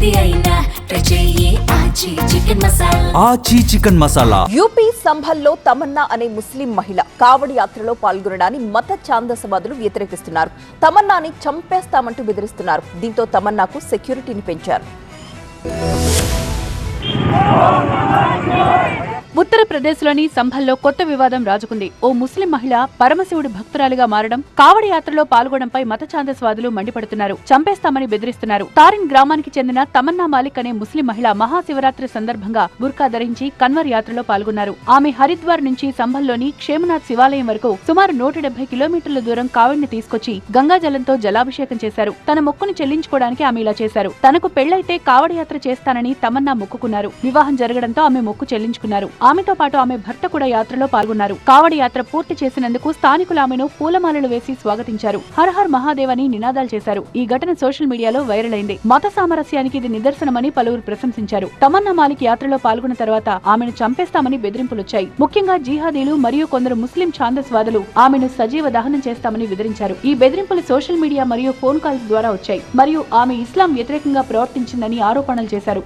ఏది అయినా ట్రై చెయ్యి ఆచి చికెన్ మసాలా. ఆచి చికెన్ మసాలా. యూపీ సంభల్లో తమన్నా అనే ముస్లిం మహిళ కావడి యాత్రలో పాల్గొనడాన్ని మత ఛాందసవాదులు వ్యతిరేకిస్తున్నారు. తమన్నాని చంపేస్తామంటూ బెదిరిస్తున్నారు. దీంతో తమన్నాకు సెక్యూరిటీని పెంచారు. ఉత్తరప్రదేశ్లోని సంభల్లో కొత్త వివాదం రాజుకుంది. ఓ ముస్లిం మహిళ పరమశివుడి భక్తురాలిగా మారడం, కావడి యాత్రలో పాల్గొనడంపై మత ఛాందస్వాదులు మండిపడుతున్నారు. చంపేస్తామని బెదిరిస్తున్నారు. తారిన్ గ్రామానికి చెందిన తమన్నా మాలిక్ అనే ముస్లిం మహిళ మహాశివరాత్రి సందర్భంగా బుర్కా ధరించి కన్వర్ యాత్రలో పాల్గొన్నారు. ఆమె హరిద్వార్ నుంచి సంభల్లోని క్షేమనాథ్ శివాలయం వరకు సుమారు 170 కిలోమీటర్ల దూరం కావడిని తీసుకొచ్చి గంగాజలంతో జలాభిషేకం చేశారు. తన మొక్కును చెల్లించుకోవడానికి ఆమె ఇలా చేశారు. తనకు పెళ్లైతే కావడి యాత్ర చేస్తానని తమన్నా మొక్కుకున్నారు. వివాహం జరగడంతో ఆమె మొక్కు చెల్లించుకున్నారు. ఆమెతో పాటు ఆమె భర్త కూడా యాత్రలో పాల్గొన్నారు. కావడి యాత్ర పూర్తి చేసినందుకు స్థానికులు ఆమెను పూలమాలలు వేసి స్వాగతించారు. హర్ హర్ మహాదేవ్ అని నినాదాలు చేశారు. ఈ ఘటన సోషల్ మీడియాలో వైరల్ అయింది. మత సామరస్యానికి ఇది నిదర్శనమని పలువురు ప్రశంసించారు. తమన్నా మాలిక్ యాత్రలో పాల్గొన్న తర్వాత ఆమెను చంపేస్తామని బెదిరింపులొచ్చాయి. ముఖ్యంగా జిహాదీలు మరియు కొందరు ముస్లిం ఛాందస్వాదులు ఆమెను సజీవ దహనం చేస్తామని బెదిరించారు. ఈ బెదిరింపులు సోషల్ మీడియా మరియు ఫోన్ కాల్స్ ద్వారా వచ్చాయి మరియు ఆమె ఇస్లాం వ్యతిరేకంగా ప్రవర్తించిందని ఆరోపణలు చేశారు.